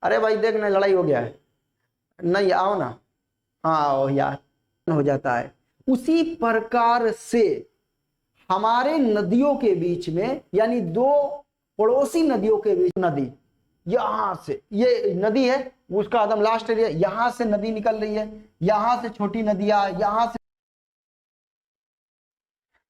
अरे भाई देख ना लड़ाई हो गया है, नहीं आओ ना, हाँ आओ यार, हो जाता है। उसी प्रकार से हमारे नदियों के बीच में, यानी दो पड़ोसी नदियों के बीच, नदी यहां से, ये नदी है उसका एकदम लास्ट एरिया, यहां से नदी निकल रही है, यहां से छोटी नदियां, यहां से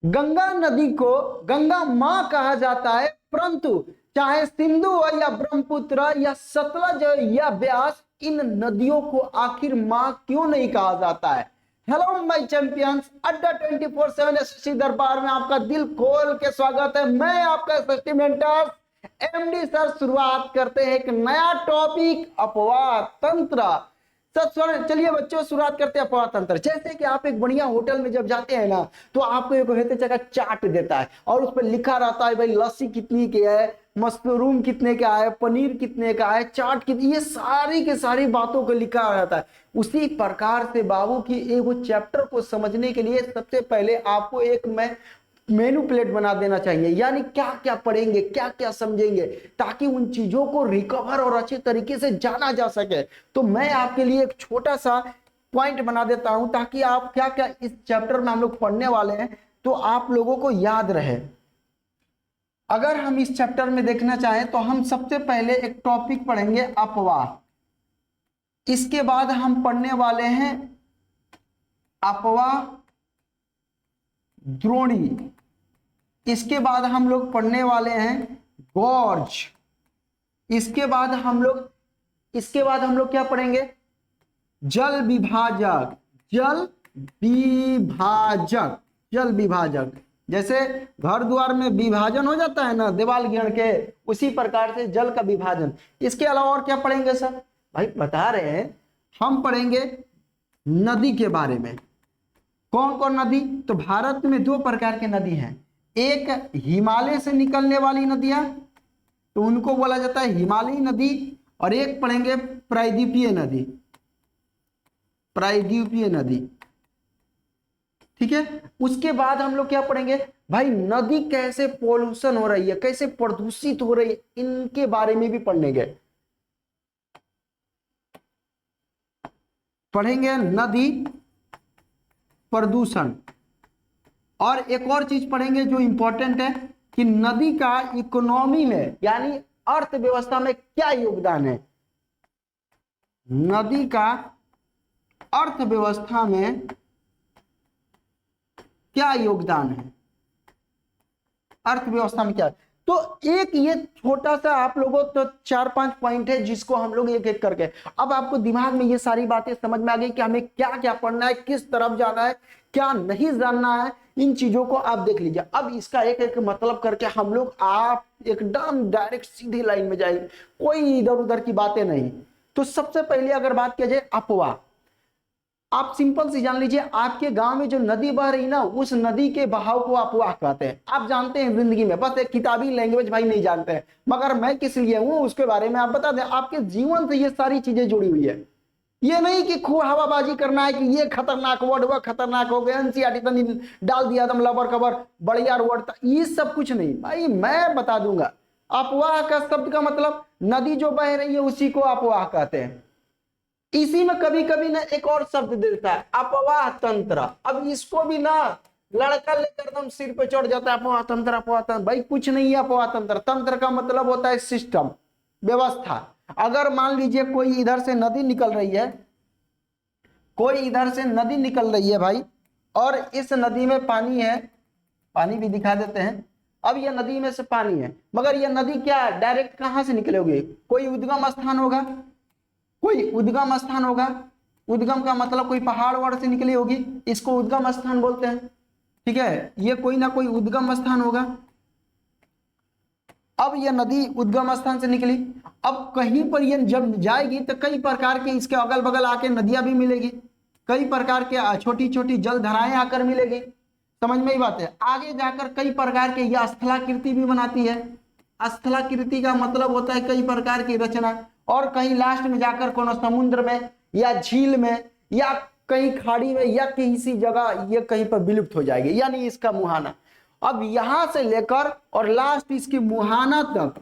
गंगा नदी को गंगा मां कहा जाता है, परंतु चाहे सिंधु हो या ब्रह्मपुत्र या सतलज या ब्यास, इन नदियों को आखिर मां क्यों नहीं कहा जाता है। हेलो माय चैंपियंस, अड्डा 24/7 एसएससी दरबार में आपका दिल खोल के स्वागत है। मैं आपका एसएससी मेंटर एमडी सर। शुरुआत करते हैं एक नया टॉपिक, अपवाह तंत्र। चलिए बच्चों शुरुआत करते हैं अपवाह तंत्र। जैसे कि आप एक बढ़िया होटल में जब जाते हैं ना, तो आपको एक हेते जगह चाट देता है और उस पर लिखा रहता है भाई लस्सी कितनी की है, मशरूम कितने का है, पनीर कितने का है, चाट कितनी, ये सारी की सारी बातों को लिखा रहता है। उसी प्रकार से बाबू की एक चैप्टर को समझने के लिए सबसे पहले आपको एक मैं मेनू प्लेट बना देना चाहिए, यानी क्या क्या पढ़ेंगे, क्या क्या समझेंगे, ताकि उन चीजों को रिकवर और अच्छे तरीके से जाना जा सके। तो मैं आपके लिए एक छोटा सा पॉइंट बना देता हूं, ताकि आप क्या क्या इस चैप्टर में हम लोग पढ़ने वाले हैं तो आप लोगों को याद रहे। अगर हम इस चैप्टर में देखना चाहें तो हम सबसे पहले एक टॉपिक पढ़ेंगे अपवाह, इसके बाद हम पढ़ने वाले हैं अपवाह द्रोणी, इसके बाद हम लोग पढ़ने वाले हैं गॉर्ज, इसके बाद हम लोग क्या पढ़ेंगे, जल विभाजक, जल विभाजक। जैसे घर द्वार में विभाजन हो जाता है ना दीवार गिर के, उसी प्रकार से जल का विभाजन। इसके अलावा और क्या पढ़ेंगे सर? भाई बता रहे हैं, हम पढ़ेंगे नदी के बारे में। कौन कौन नदी? तो भारत में दो प्रकार की नदी हैं, एक हिमालय से निकलने वाली नदियां, तो उनको बोला जाता है हिमालयी नदी, और एक पढ़ेंगे प्रायद्वीपीय नदी, प्रायद्वीपीय नदी, ठीक है। उसके बाद हम लोग क्या पढ़ेंगे भाई, नदी कैसे पॉल्यूशन हो रही है, कैसे प्रदूषित हो रही है, इनके बारे में भी पढ़ेंगे नदी प्रदूषण। और एक और चीज पढ़ेंगे जो इंपॉर्टेंट है कि नदी का इकोनॉमी में, यानी अर्थव्यवस्था में क्या योगदान है, नदी का अर्थव्यवस्था में क्या योगदान है, अर्थव्यवस्था में क्या है। तो एक ये छोटा सा आप लोगों तो 4-5 पॉइंट है जिसको हम लोग एक एक करके, अब आपको दिमाग में ये सारी बातें समझ में आ गई कि हमें क्या क्या पढ़ना है, किस तरफ जाना है, क्या नहीं जानना है, इन चीजों को आप देख लीजिए। अब इसका एक एक मतलब करके हम लोग आप एकदम डायरेक्ट सीधी लाइन में जाएंगे, कोई इधर उधर की बातें नहीं। तो सबसे पहले अगर बात किया जाए अपवाह, आप सिंपल सी जान लीजिए, आपके गांव में जो नदी बह रही ना, उस नदी के बहाव को अपवाह कहते हैं। आप जानते हैं जिंदगी में, बस एक किताबी लैंग्वेज भाई नहीं जानते हैं, मगर मैं किस लिए हूं उसके बारे में आप बता दें। आपके जीवन से ये सारी चीजें जुड़ी हुई है, ये नहीं कि खूब हवाबाजी करना है कि ये खतरनाक वर्ड हुआ, खतरनाक हो गया, एनसीईआरटी तनी डाल दिया दम लबर कबर बढ़िया वर्ड, ये सब कुछ नहीं भाई, मैं बता दूंगा। अपवाह का शब्द का मतलब नदी जो बह रही है उसी को अपवाह कहते हैं। इसी में कभी कभी ना एक और शब्द देता है अपवाह तंत्र। अब इसको भी ना लड़का लेकर एकदम सिर पे चढ़ जाता है, अपवाह तंत्र, अपवाह तंत्र। भाई कुछ नहीं है अपवाह तंत्र। तंत्र का मतलब होता है सिस्टम, व्यवस्था। अगर मान लीजिए कोई इधर से नदी निकल रही है, कोई इधर से नदी निकल रही है भाई, और इस नदी में पानी है, पानी भी दिखा देते हैं। अब यह नदी में से पानी है, मगर यह नदी क्या डायरेक्ट कहां से निकलोगे, कोई उद्गम स्थान होगा, कोई उद्गम स्थान होगा। उद्गम का मतलब कोई पहाड़ वहाड़ से निकली होगी, इसको उद्गम स्थान बोलते हैं, ठीक है। ये कोई ना कोई उद्गम स्थान होगा। अब यह नदी उद्गम स्थान से निकली, अब कहीं पर यह जब जाएगी तो कई प्रकार के इसके अगल बगल आके नदियां भी मिलेगी, कई प्रकार के छोटी छोटी जल धाराएं आकर मिलेगी, समझ में ही बात है। आगे जाकर कई प्रकार के यह स्थलाकृति भी बनाती है। स्थलाकृति का मतलब होता है कई प्रकार की रचना, और कहीं लास्ट में जाकर कोनो समुद्र में या झील में या कहीं खाड़ी में या किसी जगह ये कहीं पर विलुप्त हो जाएगी, यानी इसका मुहाना। अब यहां से लेकर और लास्ट इसकी मुहाना तक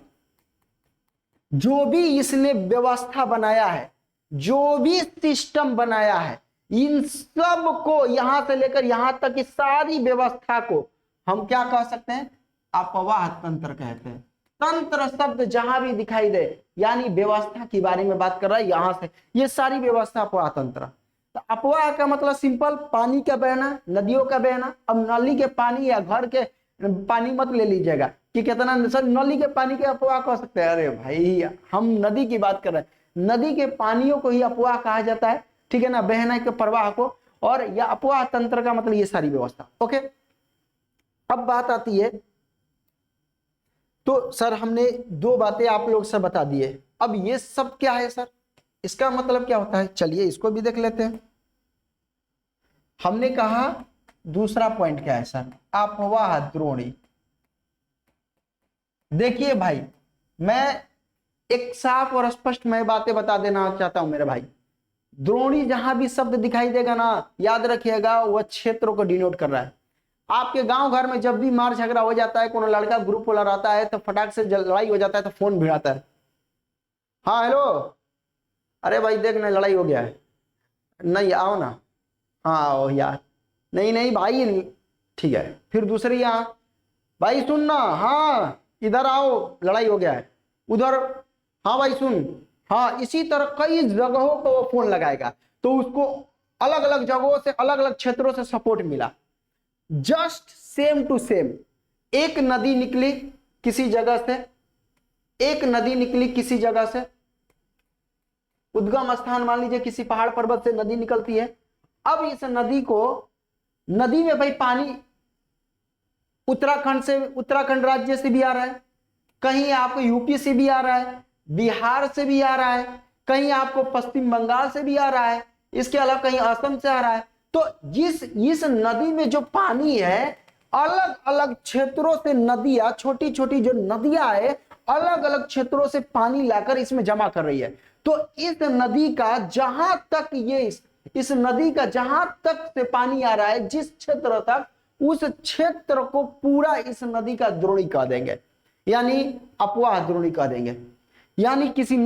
जो भी इसने व्यवस्था बनाया है, जो भी सिस्टम बनाया है, इन सब को यहां से लेकर यहां तक की सारी व्यवस्था को हम क्या कह सकते हैं? अपवाह तंत्र कहते हैं। तंत्र शब्द जहां भी दिखाई दे यानी व्यवस्था के बारे में बात कर रहा है, यहां से ये सारी व्यवस्था अपवाह तंत्र। तो अपवाह का मतलब सिंपल, पानी का बहना, नदियों का बहना। अब नली के पानी या घर के पानी मत ले लीजिएगा कि कितना सर नली के पानी के अपवाह कह सकते हैं। अरे भाई हम नदी की बात कर रहे हैं, नदी के पानियों को ही अपवाह कहा जाता है, ठीक है ना, बहना के प्रवाह को। और यह अपवाह तंत्र का मतलब ये सारी व्यवस्था। ओके, अब बात आती है, तो सर हमने दो बातें आप लोग से बता दिए, अब ये सब क्या है सर, इसका मतलब क्या होता है? चलिए इसको भी देख लेते हैं। हमने कहा दूसरा पॉइंट क्या है सर? अपवाह द्रोणी। देखिए भाई, मैं एक साफ और स्पष्ट मैं बातें बता देना चाहता हूं मेरे भाई। द्रोणी जहां भी शब्द दिखाई देगा ना, याद रखिएगा वह क्षेत्र को डिनोट कर रहा है। आपके गांव घर में जब भी मार झगड़ा हो जाता है, कोनो लड़का ग्रुप वाला रहता है, तो फटाक से लड़ाई हो जाता है तो फोन भिड़ाता है, हाँ हेलो, अरे भाई देख ना लड़ाई हो गया है, नहीं आओ ना, हाँ आओ यार, नहीं नहीं भाई, ठीक है। फिर दूसरे यहाँ, भाई सुन ना, हाँ इधर आओ लड़ाई हो गया है, उधर, हाँ भाई सुन, हाँ। इसी तरह कई जगहों पर वो फोन लगाएगा, तो उसको अलग अलग जगहों से, अलग अलग क्षेत्रों से सपोर्ट मिला। जस्ट सेम टू सेम, एक नदी निकली किसी जगह से, एक नदी निकली किसी जगह से, उद्गम स्थान मान लीजिए किसी पहाड़ पर्वत से नदी निकलती है। अब इस नदी को, नदी में भाई पानी उत्तराखंड से, उत्तराखंड राज्य से भी आ रहा है, कहीं आपको यूपी से भी आ रहा है, बिहार से भी आ रहा है, कहीं आपको पश्चिम बंगाल से भी आ रहा है, इसके अलावा कहीं असम से आ रहा है। तो इस नदी में जो पानी है, अलग अलग क्षेत्रों से नदियां, छोटी छोटी जो नदियां है, अलग अलग क्षेत्रों से पानी लाकर इसमें जमा कर रही है। तो इस नदी का जहां तक इस नदी का जहां तक से पानी आ रहा है, जिस क्षेत्र तक, उस क्षेत्र को पूरा इस नदी का द्रोणी कह देंगे, यानी अपवाह द्रोणी कह देंगे। यानी किसी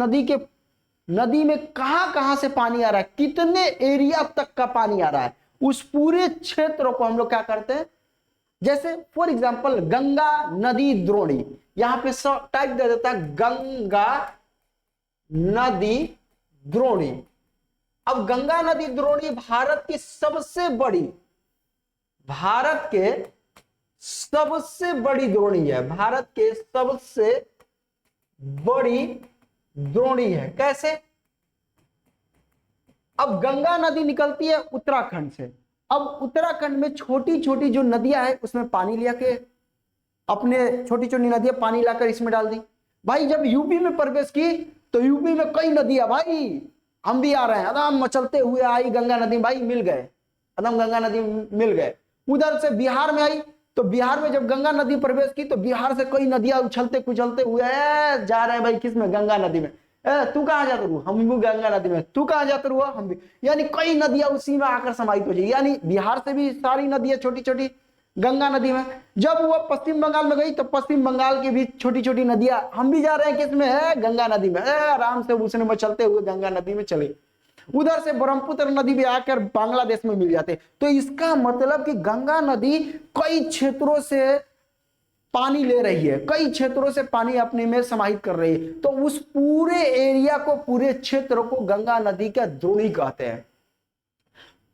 नदी में कहां कहां से पानी आ रहा है, कितने एरिया तक का पानी आ रहा है, उस पूरे क्षेत्र को हम लोग क्या करते हैं, जैसे फॉर एग्जांपल गंगा नदी द्रोणी, यहां पे टाइप दे देता है गंगा नदी द्रोणी। अब गंगा नदी द्रोणी भारत की सबसे बड़ी द्रोणी है, भारत के सबसे बड़ी द्रोणी है। कैसे? अब गंगा नदी निकलती है उत्तराखंड से, अब उत्तराखंड में छोटी छोटी जो नदियां हैं उसमें पानी लिया के, अपने छोटी छोटी नदियां पानी लाकर इसमें डाल दी। भाई जब यूपी में प्रवेश की तो यूपी में कई नदियां, भाई हम भी आ रहे हैं, एकदम मचलते हुए आई गंगा नदी, भाई मिल गए, एकदम गंगा नदी मिल गए। उधर से बिहार में आई, तो बिहार में जब गंगा नदी प्रवेश की तो बिहार से कई नदियां उछलते कुचलते हुए जा रहे हैं भाई, किसमें? गंगा नदी में। तू कहां जाते रहो? हम भी गंगा नदी में। तू कहां जाते रहो? हम भी। यानी कई नदियां उसी में आकर समाहित हो जाएगी, यानी बिहार से भी सारी नदियां छोटी छोटी गंगा नदी में। जब वो पश्चिम बंगाल में गई तो पश्चिम बंगाल की भी छोटी छोटी नदियां, हम भी जा रहे हैं किसमें? है गंगा नदी में। आराम से उसने मचलते हुए गंगा नदी में चले। उधर से ब्रह्मपुत्र नदी भी आकर बांग्लादेश में मिल जाते। तो इसका मतलब कि गंगा नदी कई क्षेत्रों से पानी ले रही है, कई क्षेत्रों से पानी अपने में समाहित कर रही है। तो उस पूरे एरिया को, पूरे क्षेत्र को गंगा नदी का द्रोणी कहते हैं।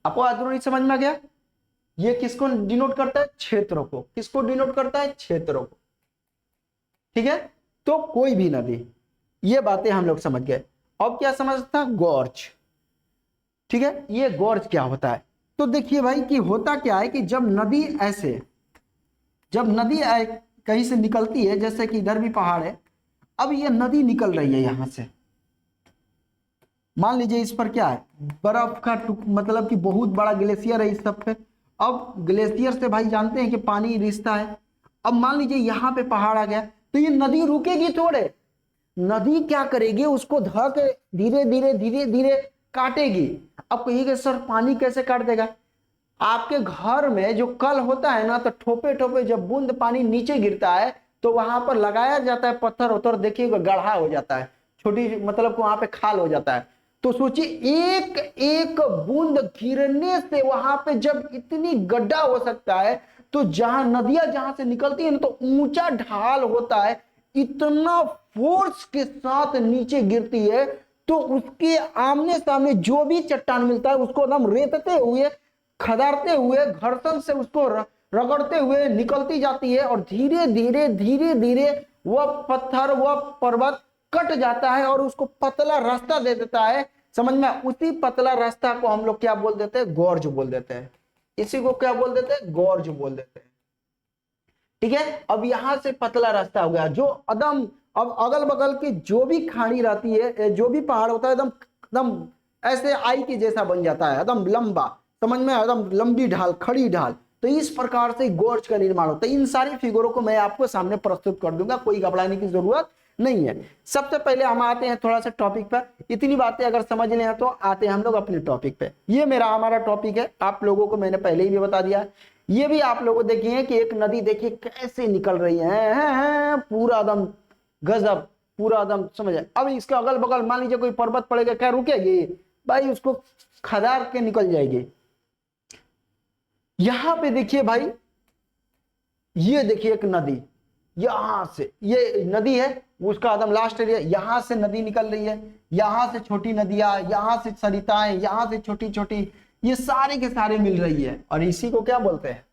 आपको द्रोणी समझ में आ गया? ये किसको डिनोट करता है? क्षेत्र को। किसको डिनोट करता है? क्षेत्र को। ठीक है, तो कोई भी नदी, ये बातें हम लोग समझ गए। अब क्या समझता? गॉर्ज। ठीक है, ये गॉर्ज क्या होता है? तो देखिए भाई कि होता क्या है कि जब नदी कहीं से निकलती है, जैसे कि इधर भी पहाड़ है, अब ये नदी निकल रही है यहां से, मान लीजिए इस पर क्या है? बर्फ का मतलब कि बहुत बड़ा ग्लेशियर है इस सब पे। अब ग्लेशियर से भाई जानते हैं कि पानी रिसता है। अब मान लीजिए यहाँ पे पहाड़ आ गया, तो ये नदी रुकेगी थोड़े, नदी क्या करेगी? उसको धक धीरे धीरे धीरे धीरे काटेगी। अब कहिएगा सर पानी कैसे काट देगा? आपके घर में जो कल होता है ना, तो ठोपे ठोपे जब बूंद पानी नीचे गिरता है तो वहां पर लगाया जाता है पत्थर उत्थर, देखिएगा गड्ढा हो जाता है। छोटी मतलब वहां पे खाल हो जाता है। तो सोचिए एक एक बूंद गिरने से वहां पे जब इतनी गड्ढा हो सकता है, तो जहां नदियां जहां से निकलती है ना, तो ऊंचा ढाल होता है, इतना फोर्स के साथ नीचे गिरती है, तो उसके आमने सामने जो भी चट्टान मिलता है उसको एकदम रेतते हुए, खदारते हुए, घर्षण से उसको रगड़ते हुए निकलती जाती है, और धीरे धीरे धीरे धीरे वह पत्थर वह पर्वत कट जाता है और उसको पतला रास्ता दे देता है। समझ में? उसी पतला रास्ता को हम लोग क्या बोल देते हैं? गॉर्ज बोल देते हैं। इसी को क्या बोल देते हैं? गॉर्ज बोल देते हैं। ठीक है, अब यहां से पतला रास्ता हो गया जो एकदम, अब अगल बगल की जो भी खाड़ी रहती है, जो भी पहाड़ होता है, एकदम एकदम ऐसे आई के जैसा बन जाता है, एकदम लंबा, समझ में? एकदम लंबी ढाल, खड़ी ढाल। तो इस प्रकार से गोर्ज का निर्माण होता है। इन सारी फिगरों को मैं आपको सामने प्रस्तुत कर दूंगा, कोई घबराने की जरूरत नहीं है। सबसे पहले हम आते हैं थोड़ा सा टॉपिक पर। इतनी बातें अगर समझ लें तो आते हैं हम लोग अपने टॉपिक पे। ये हमारा टॉपिक है, आप लोगों को मैंने पहले ही भी बता दिया। ये भी आप लोगों देखिए कि एक नदी देखिए कैसे निकल रही है, पूरा एकदम गजब, पूरा एकदम समझ। अब इसके अगल बगल मान लीजिए कोई पर्वत पड़ेगा, क्या रुकेगी भाई? उसको खदार के निकल जाएगी। यहां पे देखिए भाई, ये देखिए एक नदी, यहां से ये नदी है, उसका एकदम लास्ट एरिया, यहां से नदी निकल रही है, यहां से छोटी नदियां, यहां से सरिताएं, यहां से छोटी छोटी, ये सारे के सारे मिल रही है, और इसी को क्या बोलते हैं?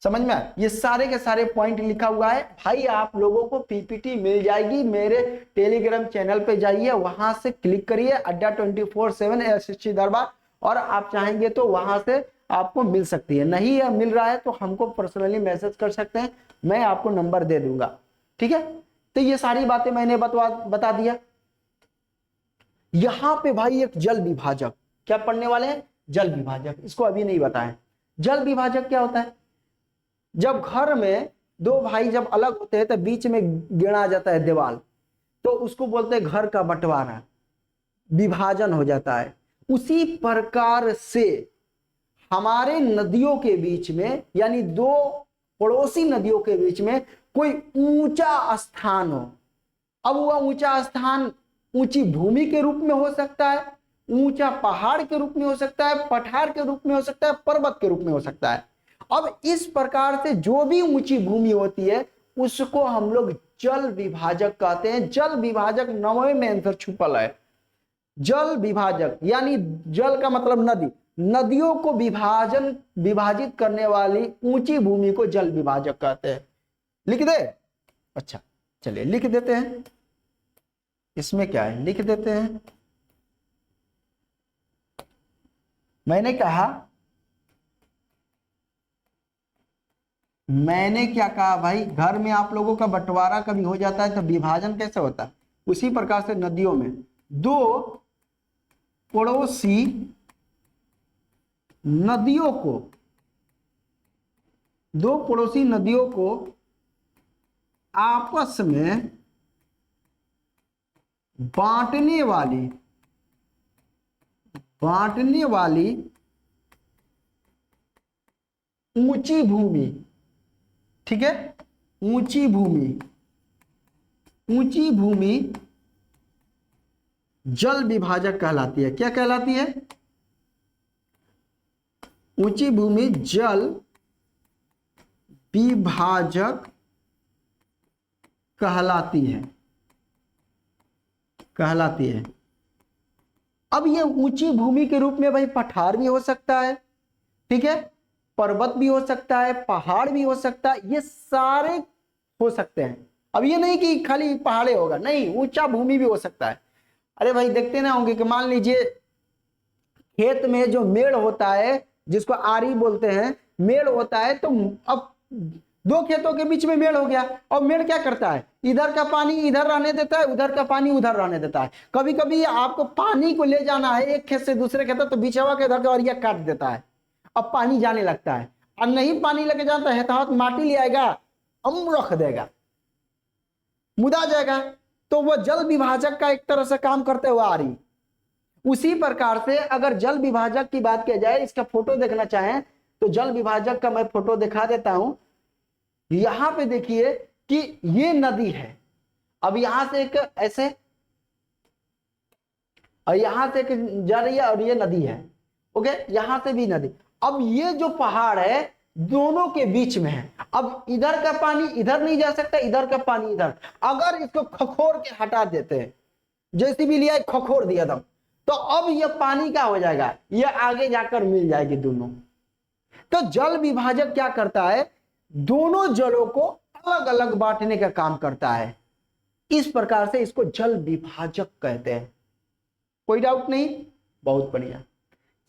समझ में? ये सारे के सारे पॉइंट लिखा हुआ है भाई। आप लोगों को पीपीटी मिल जाएगी, मेरे टेलीग्राम चैनल पे जाइए, वहां से क्लिक करिए, अड्डा 24/7 एसएससी दरबार, और आप चाहेंगे तो वहां से आपको मिल सकती है। नहीं है मिल रहा है तो हमको पर्सनली मैसेज कर सकते हैं, मैं आपको नंबर दे दूंगा। ठीक है, तो ये सारी बातें मैंने बता दिया। यहां पे भाई एक जल विभाजक, क्या पढ़ने वाले हैं? जल विभाजक, इसको अभी नहीं बताएं। जल विभाजक क्या होता है? जब घर में दो भाई जब अलग होते हैं तो बीच में गिना जाता है दीवार, तो उसको बोलते हैं घर का बंटवारा, विभाजन हो जाता है। उसी प्रकार से हमारे नदियों के बीच में, यानी दो पड़ोसी नदियों के बीच में कोई ऊंचा स्थान हो। अब वह ऊंचा स्थान ऊंची भूमि के रूप में हो सकता है, ऊंचा पहाड़ के रूप में हो सकता है, पठार के रूप में हो सकता है, पर्वत के रूप में हो सकता है। अब इस प्रकार से जो भी ऊंची भूमि होती है उसको हम लोग जल विभाजक कहते हैं। जल विभाजक 9वें में आंसर छुपल है। जल विभाजक यानी जल का मतलब नदी, नदियों को विभाजित करने वाली ऊंची भूमि को जल विभाजक कहते हैं। लिख दे? अच्छा चलिए लिख देते हैं, इसमें क्या है, लिख देते हैं। मैंने क्या कहा भाई? घर में आप लोगों का बंटवारा कभी हो जाता है तो विभाजन कैसे होता है? उसी प्रकार से नदियों में दो पड़ोसी नदियों को आपस में बांटने वाली ऊंची भूमि, ठीक है, ऊंची भूमि जल विभाजक कहलाती है। क्या कहलाती है? ऊंची भूमि जल विभाजक कहलाती है। अब ये ऊंची भूमि के रूप में भाई पठार भी हो सकता है, ठीक है, पर्वत भी हो सकता है, पहाड़ भी हो सकता है, ये सारे हो सकते हैं। अब ये नहीं कि खाली पहाड़े होगा, नहीं, ऊंचा भूमि भी हो सकता है। अरे भाई देखते ना होंगे कि मान लीजिए खेत में जो मेड़ होता है, जिसको आरी बोलते हैं, मेड़ होता है, तो अब दो खेतों के बीच में मेड़ हो गया, और मेड़ क्या करता है? इधर का पानी इधर रहने देता है, उधर का पानी उधर रहने देता है। कभी कभी आपको पानी को ले जाना है एक खेत से दूसरे खेत, तो बिछवा के इधर का औरिया काट देता है, अब पानी जाने लगता है। और नहीं पानी लेके जाता है तो माटी ले आएगा, रख देगा, मुदा जाएगा। तो वह जल विभाजक का एक तरह से काम करते हुए आ रही। उसी प्रकार से अगर जल विभाजक की बात किया जाए, इसका फोटो देखना चाहें तो जल विभाजक का मैं फोटो दिखा देता हूं। यहां पे देखिए कि ये नदी है। अब यहां से एक ऐसे और यहां से एक जा रही है और ये नदी है। ओके, यहां से भी नदी। अब ये जो पहाड़ है दोनों के बीच में है। अब इधर का पानी इधर नहीं जा सकता, इधर का पानी इधर। अगर इसको खखोर के हटा देते हैं, जैसे भी लिया खखोर दिया था, तो अब ये पानी क्या हो जाएगा, ये आगे जाकर मिल जाएगी दोनों। तो जल विभाजक क्या करता है, दोनों जलों को अलग अलग बांटने का काम करता है। इस प्रकार से इसको जल विभाजक कहते हैं। कोई डाउट नहीं, बहुत बढ़िया।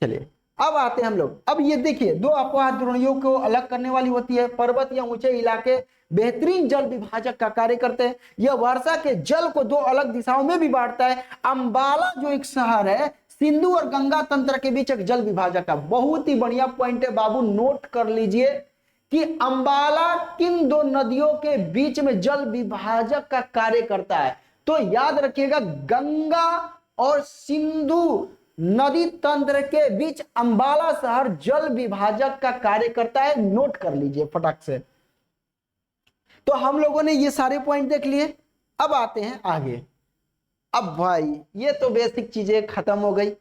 चलिए अब आते हैं हम लोग। अब ये देखिए, दो अपवाह द्रोणियों को अलग करने वाली होती है। पर्वत या ऊंचे इलाके बेहतरीन जल विभाजक का कार्य करते हैं। यह वर्षा के जल को दो अलग दिशाओं में भी बांटता है। अंबाला जो एक शहर है, सिंधु और गंगा तंत्र के बीच एक जल विभाजक का बहुत ही बढ़िया पॉइंट है बाबू, नोट कर लीजिए कि अंबाला किन दो नदियों के बीच में जल विभाजक का कार्य करता है। तो याद रखिएगा, गंगा और सिंधु नदी तंत्र के बीच अंबाला शहर जल विभाजक का कार्य करता है। नोट कर लीजिए फटाक से। तो हम लोगों ने ये सारे पॉइंट देख लिए। अब आते हैं आगे। अब भाई ये तो बेसिक चीजें खत्म हो गई।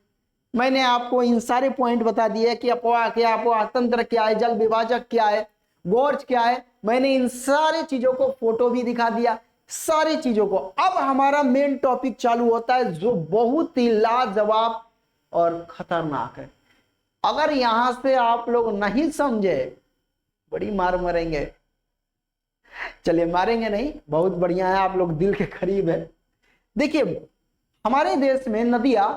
मैंने आपको इन सारे पॉइंट बता दिए कि अपवाह क्या, अपवाह तंत्र क्या है, जल विभाजक क्या है, गोर्ज क्या है। मैंने इन सारी चीजों को फोटो भी दिखा दिया, सारी चीजों को। अब हमारा मेन टॉपिक चालू होता है जो बहुत ही लाजवाब और खतरनाक है। अगर यहां से आप लोग नहीं समझे, बड़ी मार मरेंगे। चलिए मारेंगे नहीं, बहुत बढ़िया है, आप लोग दिल के करीब है। देखिए, हमारे देश में नदियां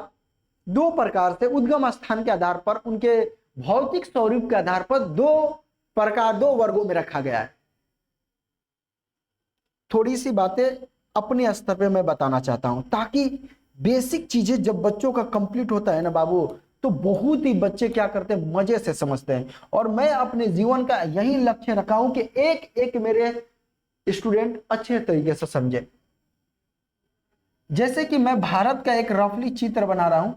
दो प्रकार से उद्गम स्थान के आधार पर, उनके भौतिक स्वरूप के आधार पर दो वर्गों में रखा गया है। थोड़ी सी बातें अपने स्तर पे मैं बताना चाहता हूं, ताकि बेसिक चीजें जब बच्चों का कंप्लीट होता है ना बाबू, तो बहुत ही बच्चे क्या करते हैं, मजे से समझते हैं। और मैं अपने जीवन का यही लक्ष्य रखा हूं कि एक एक मेरे स्टूडेंट अच्छे तरीके से समझे। जैसे कि मैं भारत का एक रफली चित्र बना रहा हूं,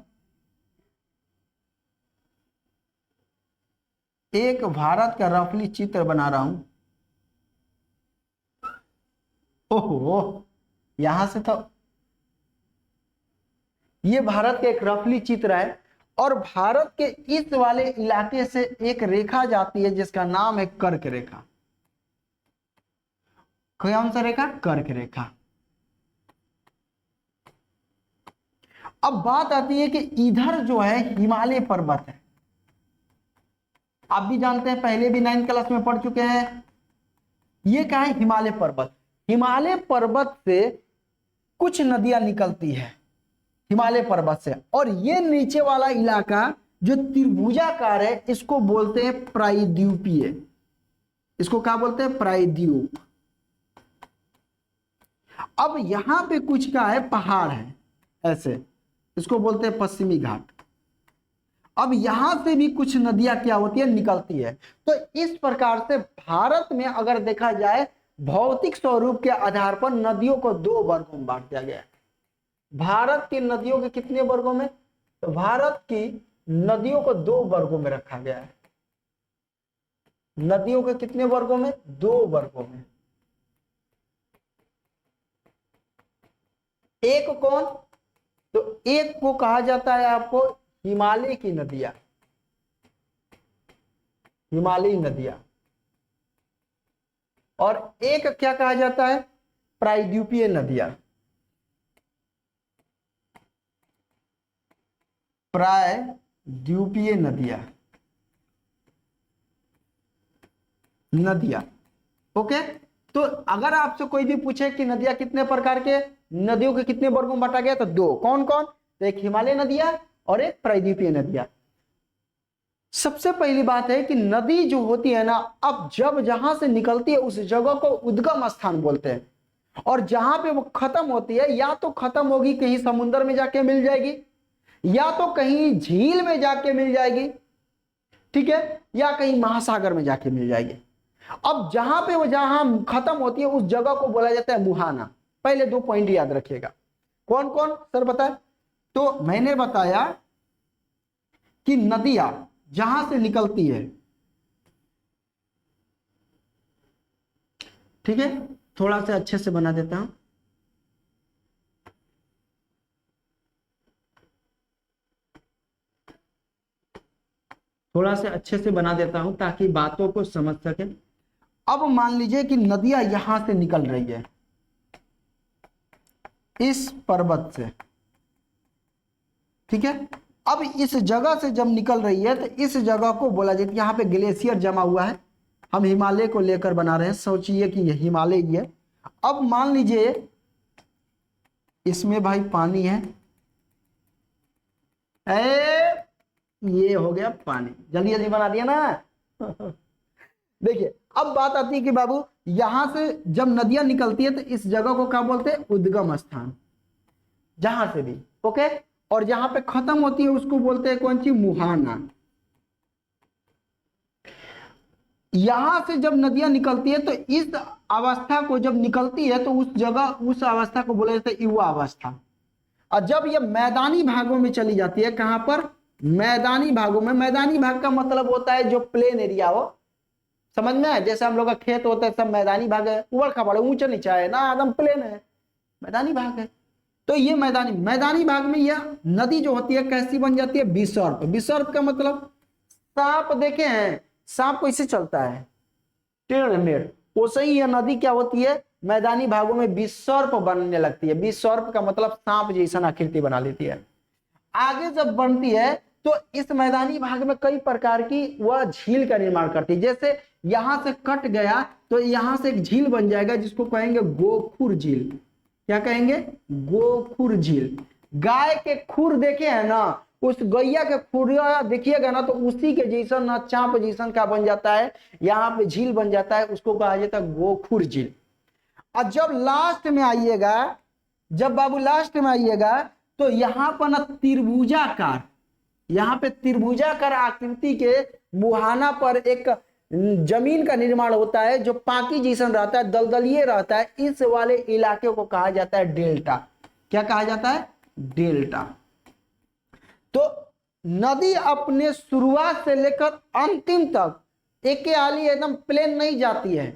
एक भारत का रफली चित्र बना रहा हूं। ओहो, यहां से तो ये भारत का एक रफली चित्र है। और भारत के इस वाले इलाके से एक रेखा जाती है जिसका नाम है कर्क रेखा। कौन सा रेखा, कर्क रेखा। अब बात आती है कि इधर जो है हिमालय पर्वत है। आप भी जानते हैं, पहले भी 9th क्लास में पढ़ चुके हैं। ये क्या है, हिमालय पर्वत। हिमालय पर्वत से कुछ नदियां निकलती है हिमालय पर्वत से, और ये नीचे वाला इलाका जो त्रिभुजाकार है इसको बोलते हैं प्रायद्वीपीय। इसको क्या बोलते हैं, प्रायद्वीप। अब यहां पे कुछ का है, पहाड़ है ऐसे, इसको बोलते हैं पश्चिमी घाट। अब यहां से भी कुछ नदियां क्या होती है, निकलती है। तो इस प्रकार से भारत में अगर देखा जाए, भौतिक स्वरूप के आधार पर नदियों को दो वर्गों में बांट दिया गया है। भारत की नदियों के कितने वर्गों में, तो भारत की नदियों को दो वर्गों में रखा गया है। नदियों के कितने वर्गों में, दो वर्गों में। एक कौन, तो एक को कहा जाता है आपको हिमालय की नदियां, हिमालयी नदियां। और एक क्या कहा जाता है, प्रायद्वीपीय नदियां। प्रायद्वीपीय नदियां, नदियां। ओके, तो अगर आपसे कोई भी पूछे कि नदियां कितने प्रकार के, नदियों के कितने वर्गों में बांटा गया, तो दो। कौन कौन, तो एक हिमालय नदियां और एक प्रायद्वीपीय नदियां। सबसे पहली बात है कि नदी जो होती है ना, अब जब जहां से निकलती है उस जगह को उद्गम स्थान बोलते हैं। और जहां पे वो खत्म होती है, या तो खत्म होगी कहीं समुद्र में जाके मिल जाएगी, या तो कहीं झील में जाके मिल जाएगी, ठीक है, या कहीं महासागर में जाके मिल जाएगी। अब जहां पे वो जहां खत्म होती है उस जगह को बोला जाता है मुहाना। पहले दो पॉइंट याद रखिएगा। कौन कौन सर बताए, तो मैंने बताया कि नदियां जहां से निकलती है, ठीक है, थोड़ा सा अच्छे से बना देता हूं। थोड़ा सा अच्छे से बना देता हूं ताकि बातों को समझ सके। अब मान लीजिए कि नदियां यहां से निकल रही है इस पर्वत से, ठीक है। अब इस जगह से जब निकल रही है तो इस जगह को बोला जाता है, यहाँ पे ग्लेशियर जमा हुआ है, हम हिमालय को लेकर बना रहे हैं, सोचिए कि ये हिमालय ही है। अब मान लीजिए इसमें भाई पानी है, ये हो गया पानी, जल्दी जल्दी बना दिया ना। देखिए अब बात आती है कि बाबू यहां से जब नदियां निकलती है तो इस जगह को क्या बोलते हैं, उद्गम स्थान, जहां से भी, ओके। और जहां पे खत्म होती है उसको बोलते हैं कौन सी, मुहाना। यहां से जब नदियां निकलती है तो इस अवस्था को जब निकलती है तो उस जगह उस अवस्था को बोला जाता है युवा अवस्था। और जब ये मैदानी भागों में चली जाती है, कहां पर, मैदानी भागों में, मैदानी भाग का मतलब होता है जो प्लेन एरिया हो, समझ में है, जैसे हम लोग का खेत होता है सब मैदानी भाग है, उबड़ खाबड़ ऊंचा नीचा है ना, एकदम प्लेन है, मैदानी भाग है। तो ये मैदानी भाग में यह नदी जो होती है कैसी बन जाती है, विसर्प। विसर्प का मतलब सांप देखे हैं, सांप कैसे चलता है, टेढ़ मेढ़, वैसे ही यह नदी क्या होती है, मैदानी भागों में विसर्प बनने लगती है। विसर्प का मतलब सांप जैसा आकृति बना लेती है। आगे जब बनती है तो इस मैदानी भाग में कई प्रकार की वह झील का निर्माण करती है। जैसे यहां से कट गया तो यहां से एक झील बन जाएगा जिसको कहेंगे गोखुर झील। क्या कहेंगे, गोखुर झील। गाय के खुर देखे हैं ना, उस गैया के खुर देखिएगा ना तो उसी के जैसा ना चाप जैसा क्या बन जाता है, यहाँ पे झील बन जाता है, उसको कहा जाता है गोखुर झील। और जब लास्ट में आइएगा, जब बाबू लास्ट में आइएगा तो यहाँ पर ना त्रिभुजाकार, यहाँ पे त्रिभुजाकार आकृति के मुहाना पर एक जमीन का निर्माण होता है जो पाकी जैसा रहता है, दलदलीय रहता है। इस वाले इलाके को कहा जाता है डेल्टा। क्या कहा जाता है, डेल्टा। तो नदी अपने शुरुआत से लेकर अंतिम तक एक हाली एकदम प्लेन नहीं जाती है,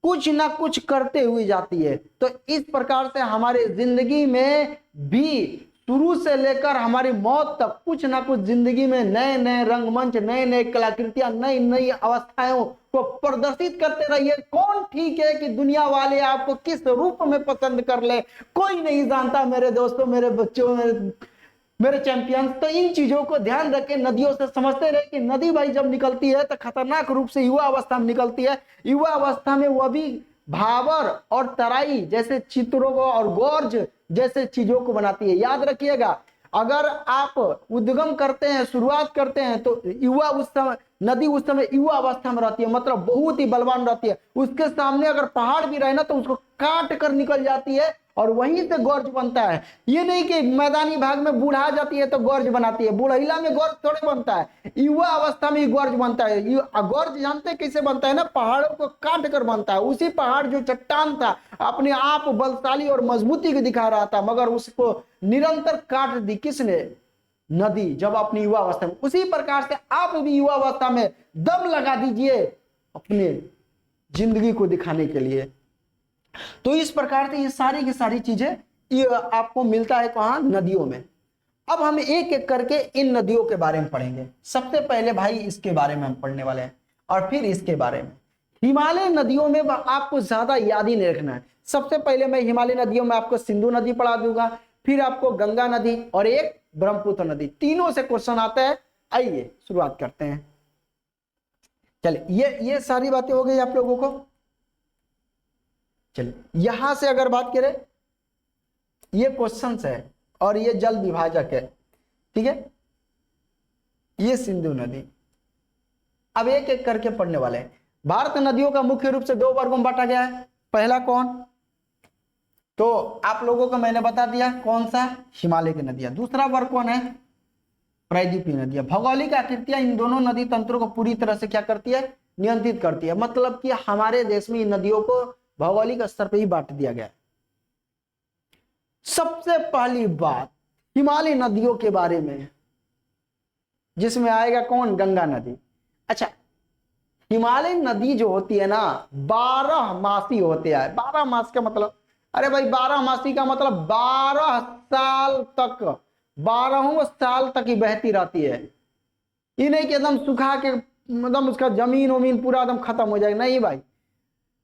कुछ ना कुछ करते हुए जाती है। तो इस प्रकार से हमारे जिंदगी में भी शुरू से लेकर हमारी मौत तक कुछ ना कुछ जिंदगी में नए नए रंगमंच, नए नए कलाकृतियां, नई नई अवस्थाओं को प्रदर्शित करते रहिए। कौन ठीक है कि दुनिया वाले आपको किस रूप में पसंद कर ले, कोई नहीं जानता मेरे दोस्तों, मेरे बच्चों, मेरे चैंपियंस। तो इन चीजों को ध्यान रखें, नदियों से समझते रहे कि नदी भाई जब निकलती है तो खतरनाक रूप से युवा अवस्था में निकलती है। युवा अवस्था में वह भी भावर और तराई जैसे चित्रों को और गौर्ज जैसे चीजों को बनाती है। याद रखिएगा, अगर आप उद्गम करते हैं, शुरुआत करते हैं तो युवा उस समय, नदी उस समय युवा अवस्था में रहती है, मतलब बहुत ही बलवान रहती है। उसके सामने अगर पहाड़ भी रहे ना तो उसको काट कर निकल जाती है और वहीं से गौर्ज बनता है। ये नहीं कि मैदानी भाग में बूढ़ा जाती है तो गौर्ज बनाती है, बुढ़ैला में गौर्ज थोड़े बनता है, युवा अवस्था में गौर्ज बनता है। गौर्ज जानते हैं कैसे बनता है ना, पहाड़ों को काट कर बनता है। उसी पहाड़ जो चट्टान था अपने आप बलशाली और मजबूती को दिखा रहा था, मगर उसको निरंतर काट दी किसने, नदी, जब अपनी युवा अवस्था में। उसी प्रकार से आप भी युवा अवस्था में दम लगा दीजिए अपने जिंदगी को दिखाने के लिए। तो इस प्रकार से ये सारी की सारी चीजें ये आपको मिलता है कहां, नदियों में। अब हम एक एक करके इन नदियों के बारे में पढ़ेंगे। सबसे पहले भाई इसके बारे में हम पढ़ने वाले हैं और फिर इसके बारे में। हिमालय नदियों में आपको ज्यादा याद ही नहीं रखना है। सबसे पहले मैं हिमालय नदियों में आपको सिंधु नदी पढ़ा दूंगा, फिर आपको गंगा नदी और एक ब्रह्मपुत्र नदी, तीनों से क्वेश्चन आता है। आइए शुरुआत करते हैं। चलिए ये सारी बातें हो गई आप लोगों को। चलिए यहां से अगर बात करें, ये क्वेश्चन है और ये जल विभाजक है, ठीक है, ये सिंधु नदी। अब एक एक करके पढ़ने वाले हैं। भारत नदियों का मुख्य रूप से दो वर्गों में बांटा गया है। पहला कौन, तो आप लोगों को मैंने बता दिया कौन सा, हिमालय की नदियां। दूसरा वर्ग कौन है, प्रायद्वीपीय नदियां। भौगोलिक आकृतियां इन दोनों नदी तंत्रों को पूरी तरह से क्या करती है, नियंत्रित करती है। मतलब कि हमारे देश में इन नदियों को भौगोलिक स्तर पर ही बांट दिया गया है। सबसे पहली बात हिमालय नदियों के बारे में, जिसमें आएगा कौन, गंगा नदी। अच्छा, हिमालय नदी जो होती है ना 12 मासी होते हैं। 12 मास का मतलब, अरे भाई 12 मासी का मतलब 12 साल तक, 12 साल तक ही बहती रहती है। ये नहीं कि एकदम सुखा के मतलब उसका जमीन वमीन पूरा एकदम खत्म हो जाएगा, नहीं भाई।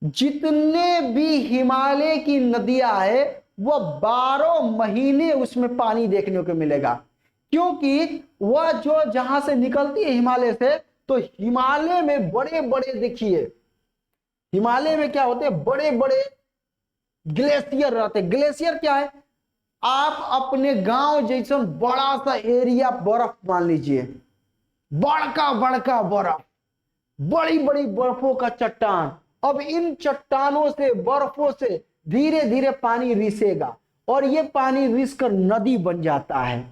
जितने भी हिमालय की नदियां है वह 12 महीने उसमें पानी देखने को मिलेगा, क्योंकि वह जो जहां से निकलती है हिमालय से, तो हिमालय में बड़े बड़े, देखिए हिमालय में क्या होते हैं, बड़े बड़े ग्लेशियर रहते हैं। ग्लेशियर क्या है, आप अपने गांव जैसा बड़ा सा एरिया बर्फ मान लीजिए, बड़का बड़का बर्फ, बड़ी बड़ी बर्फों का चट्टान। अब इन चट्टानों से, बर्फों से धीरे धीरे पानी रिसेगा और ये पानी रिस कर नदी बन जाता है।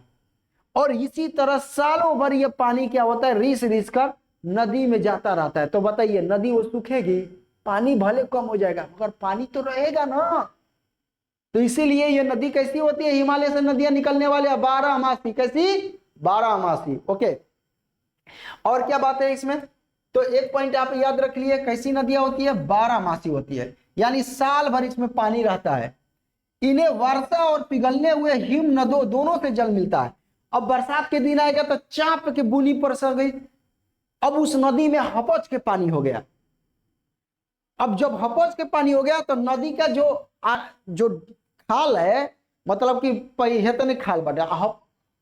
और इसी तरह सालों भर ये पानी क्या होता है, रिस रिस कर नदी में जाता रहता है। तो बताइए, नदी वो सूखेगी, पानी भले कम हो जाएगा मगर पानी तो रहेगा ना। तो इसीलिए ये नदी कैसी होती है, हिमालय से नदियां निकलने वाले 12मासी, कैसी 12मासी। ओके, और क्या बात है इसमें, तो एक पॉइंट आप याद रख लिए, कैसी नदियां होती है, 12मासी होती है, यानी साल भर इसमें पानी रहता है। इन्हें वर्षा और पिघलने हुए हिम नदों दोनों से जल मिलता है। अब बरसात के दिन आएगा तो चाप के बुनी पर गई, अब उस नदी में हपच के पानी हो गया। अब जब हपच के पानी हो गया तो नदी का जो खाल है, मतलब कि पहले खाल बटा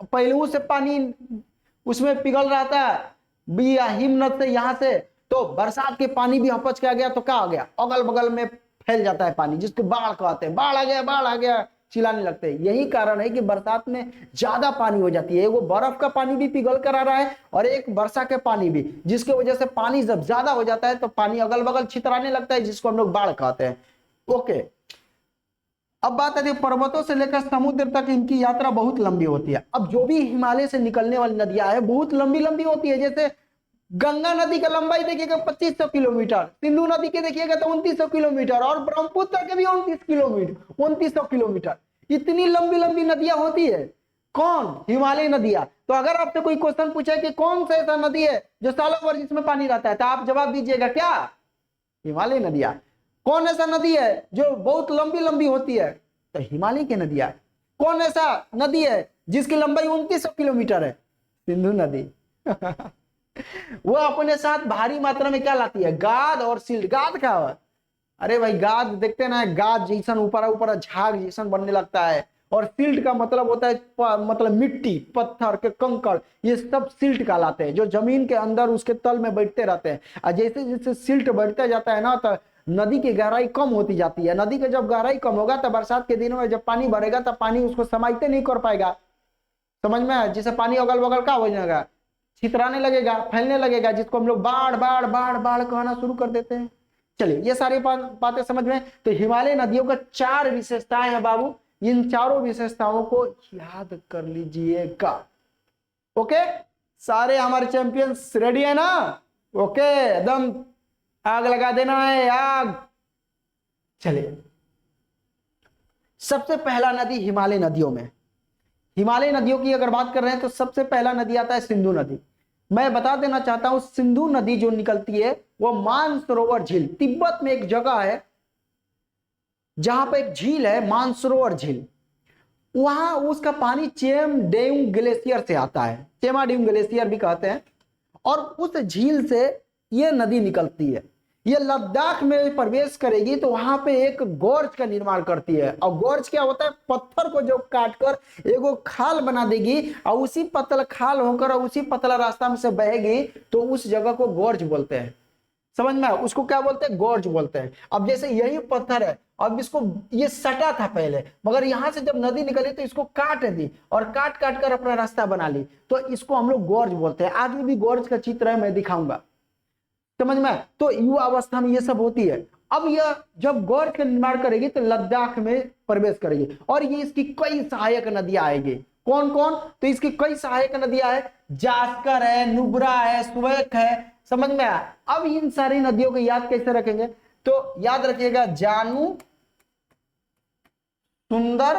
पहलू से पानी उसमें पिघल रहा था हिमनद से, यहां से तो बरसात के पानी भी हपच के आ गया, तो क्या हो गया, अगल बगल में फैल जाता है पानी, जिसको बाढ़ कहते हैं। बाढ़ आ गया, बाढ़ आ गया चिल्लाने लगते हैं। यही कारण है कि बरसात में ज्यादा पानी हो जाती है। वो बर्फ का पानी भी पिघल कर आ रहा है और एक वर्षा के पानी भी, जिसकी वजह से पानी जब ज्यादा हो जाता है तो पानी अगल बगल छितराने लगता है, जिसको हम लोग बाढ़ कहते हैं। ओके, अब बात आती है पर्वतों से लेकर समुद्र तक इनकी यात्रा बहुत लंबी होती है। अब जो भी हिमालय से निकलने वाली नदियां है बहुत लंबी लंबी होती है। जैसे गंगा नदी का लंबाई देखिएगा 2500 किलोमीटर, सिंधु नदी के देखिएगा तो 2900 किलोमीटर, और ब्रह्मपुत्र के भी 2900 किलोमीटर। इतनी लंबी लंबी नदियां होती है। कौन, हिमालय नदियां। तो अगर आपसे कोई क्वेश्चन पूछे कि कौन सा ऐसा नदी है जो सालों भर जिसमें पानी रहता है, तो आप जवाब दीजिएगा क्या, हिमालय नदियां। कौन ऐसा नदी है जो बहुत लंबी लंबी होती है, तो हिमालय की नदियां। कौन ऐसा नदी है जिसकी लंबाई 2900 किलोमीटर है, सिंधु नदी। वो अपने साथ भारी मात्रा में क्या लाती है, गाद और सिल्ट। गाद क्या है, अरे भाई गाद देखते ना, गाद जैसन ऊपर ऊपर झाग जैसन बनने लगता है। और सिल्ट का मतलब होता है मतलब मिट्टी, पत्थर के कंकड़, ये सब सिल्ट कहलाते हैं, जो जमीन के अंदर उसके तल में बैठते रहते हैं। और जैसे जैसे सिल्ट बढ़ता जाता है ना, तो नदी की गहराई कम होती जाती है। नदी की जब गहराई कम होगा तो बरसात के दिनों में जब पानी भरेगा तो पानी उसको समाइते नहीं कर पाएगा, समझ में आया। जिससे पानी अगल बगल का हो जाएगा, छितराने लगेगा, फैलने लगेगा, जिसको हम लोग बाढ़ बाढ़ बाढ़ बाढ़ कहना शुरू कर देते हैं। चलिए ये सारी बातें समझ में। तो हिमालय नदियों का 4 विशेषताएं हैं बाबू, इन चारों विशेषताओं को याद कर लीजिएगा। ओके, सारे हमारे चैंपियंस रेडी है ना, ओके, एकदम आग लगा देना है, आग। चलिए, सबसे पहला नदी हिमालय नदियों में, हिमालय नदियों की अगर बात कर रहे हैं तो सबसे पहला नदी आता है सिंधु नदी। मैं बता देना चाहता हूं, सिंधु नदी जो निकलती है वो मानसरोवर झील, तिब्बत में एक जगह है जहां पर एक झील है, मानसरोवर झील। वहां उसका पानी चेमडेंग ग्लेशियर से आता है, चेमाडेंग ग्लेशियर भी कहते हैं। और उस झील से यह नदी निकलती है, ये लद्दाख में प्रवेश करेगी तो वहां पे एक गोर्ज का निर्माण करती है। और गोर्ज क्या होता है, पत्थर को जो काटकर एगो खाल बना देगी और उसी पतला खाल होकर और उसी पतला रास्ता में से बहेगी, तो उस जगह को गोर्ज बोलते हैं। समझ में, उसको क्या बोलते हैं, गोर्ज बोलते हैं। अब जैसे यही पत्थर है, अब इसको ये सटा था पहले, मगर यहां से जब नदी निकली तो इसको काट दी और काट काट कर अपना रास्ता बना ली, तो इसको हम लोग गोर्ज बोलते हैं। आगे भी गोर्ज का चित्र है, मैं दिखाऊंगा, समझ में। तो युवा अवस्था में ये सब होती है। अब यह जब गोर्ज का निर्माण करेगी तो लद्दाख में प्रवेश करेगी, और ये इसकी कई सहायक नदियां आएगी। कौन कौन, तो इसकी कई सहायक नदियां है, जास्कर है, नुब्रा है, स्वेक है, समझ में आया। अब इन सारी नदियों को याद कैसे रखेंगे, तो याद रखिएगा, जानू, सुंदर,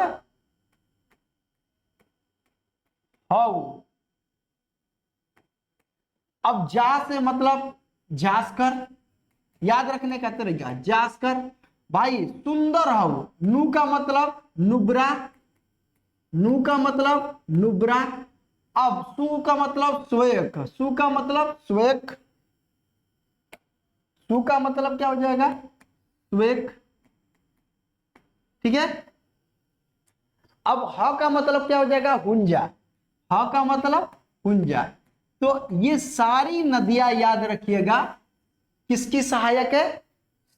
हाउ। अब जा से मतलब जास्कर, याद रखने का तरीका, जास्कर भाई। सुंदर हाउ, नू का मतलब नुब्रा, नू का मतलब नुब्रा, अब सु का मतलब स्वेक, सु का मतलब स्वेक, सु का मतलब क्या हो जाएगा, स्वेक, ठीक है। अब ह का मतलब क्या हो जाएगा, हुंजा, ह का मतलब हुंजा। तो ये सारी नदियां याद रखिएगा किसकी सहायक है,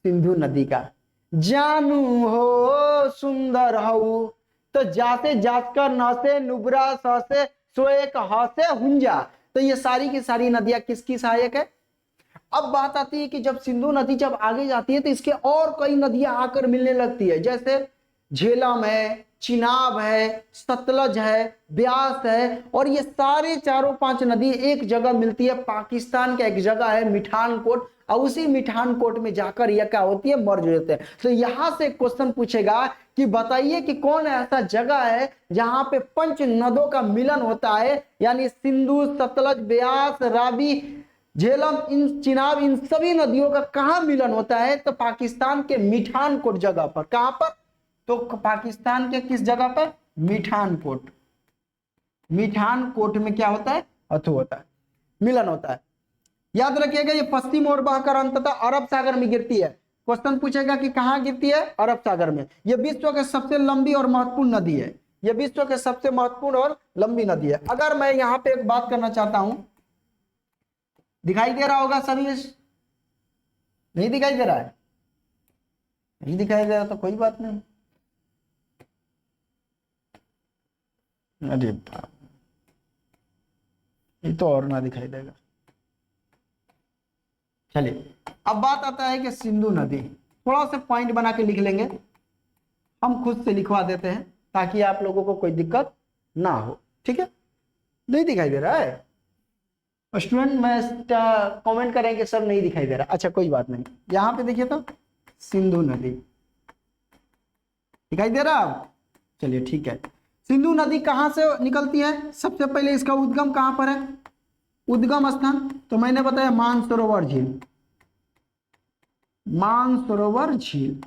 सिंधु नदी का। जानू हो सुंदर हो, तो जासे जाकर नसे नुब्रा ससे स्वेक हसे हुंजा, तो ये सारी की सारी नदियां किसकी सहायक है। अब बात आती है कि जब सिंधु नदी जब आगे जाती है तो इसके और कई नदियां आकर मिलने लगती है, जैसे झेलम है, चिनाब है, सतलज है, ब्यास है, और ये सारे चारों पांच नदी एक जगह मिलती है, पाकिस्तान का एक जगह है मिठानकोट, और उसी मिठानकोट में जाकर यह क्या होती है, मर्ज हो जाते हैं। तो यहां से क्वेश्चन पूछेगा कि बताइए कि कौन ऐसा जगह है जहां पे पंच नदों का मिलन होता है, यानी सिंधु, सतलज, ब्यास, रावी, झेलम, इन चिनाब, इन सभी नदियों का कहां मिलन होता है, तो पाकिस्तान के मिठानकोट जगह पर। कहां पर, तो पाकिस्तान के किस जगह पर, मिठानकोट, मिठानकोट में क्या होता है, अथु होता है, मिलन होता है। याद रखिएगा ये पश्चिम ओर बहकर अंततः अरब सागर में गिरती है। क्वेश्चन पूछेगा कि कहां गिरती है, अरब सागर में। यह विश्व के सबसे लंबी और महत्वपूर्ण नदी है, यह विश्व के सबसे महत्वपूर्ण और लंबी नदी है। अगर मैं यहां पे एक बात करना चाहता हूं, दिखाई दे रहा होगा सभी, नहीं दिखाई दे रहा है, नहीं दिखाई दे रहा तो कोई बात नहीं। अरे ये तो और ना दिखाई देगा। चलिए अब बात आता है कि सिंधु नदी, थोड़ा सा पॉइंट बना के लिख लेंगे, हम खुद से लिखवा देते हैं ताकि आप लोगों को कोई दिक्कत ना हो, ठीक है। नहीं दिखाई दे रहा है स्टूडेंट, मैं कमेंट करेंगे सर नहीं दिखाई दे रहा, अच्छा कोई बात नहीं। यहां पे देखिए तो सिंधु नदी दिखाई दे रहा, चलिए ठीक है। सिंधु नदी कहां से निकलती है, सबसे पहले इसका उद्गम कहां पर है, उद्गम स्थान तो मैंने बताया मानसरोवर झील, मानसरोवर झील।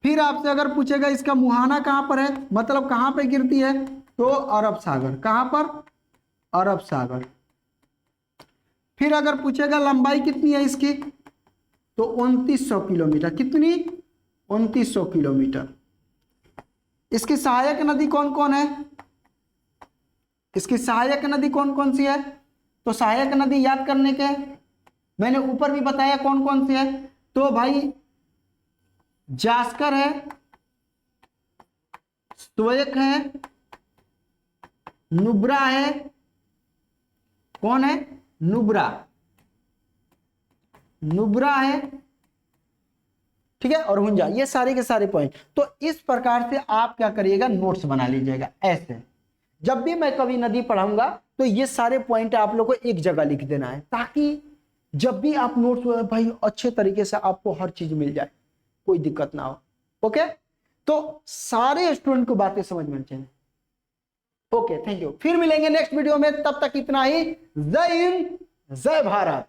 फिर आपसे अगर पूछेगा इसका मुहाना कहां पर है, मतलब कहां पे गिरती है, तो अरब सागर, कहां पर, अरब सागर। फिर अगर पूछेगा लंबाई कितनी है इसकी, तो 2900 किलोमीटर, कितनी, 2900 किलोमीटर। इसकी सहायक नदी कौन कौन है, इसकी सहायक नदी कौन कौन सी है, तो सहायक नदी याद करने के मैंने ऊपर भी बताया कौन कौन सी है, तो भाई जास्कर है, स्वेक है, नुब्रा है, कौन है, नुब्रा, नुब्रा है, ठीक है, और हुंजा, ये सारे के सारे पॉइंट। तो इस प्रकार से आप क्या करिएगा, नोट्स बना लीजिएगा। ऐसे जब भी मैं कभी नदी पढ़ाऊंगा तो ये सारे पॉइंट आप लोगों को एक जगह लिख देना है, ताकि जब भी आप नोट्स भाई अच्छे तरीके से आपको हर चीज मिल जाए, कोई दिक्कत ना हो। ओके, तो सारे स्टूडेंट को बातें समझ में चाहिए। ओके, थैंक यू, फिर मिलेंगे नेक्स्ट वीडियो में, तब तक इतना ही। जय हिंद, जय भारत।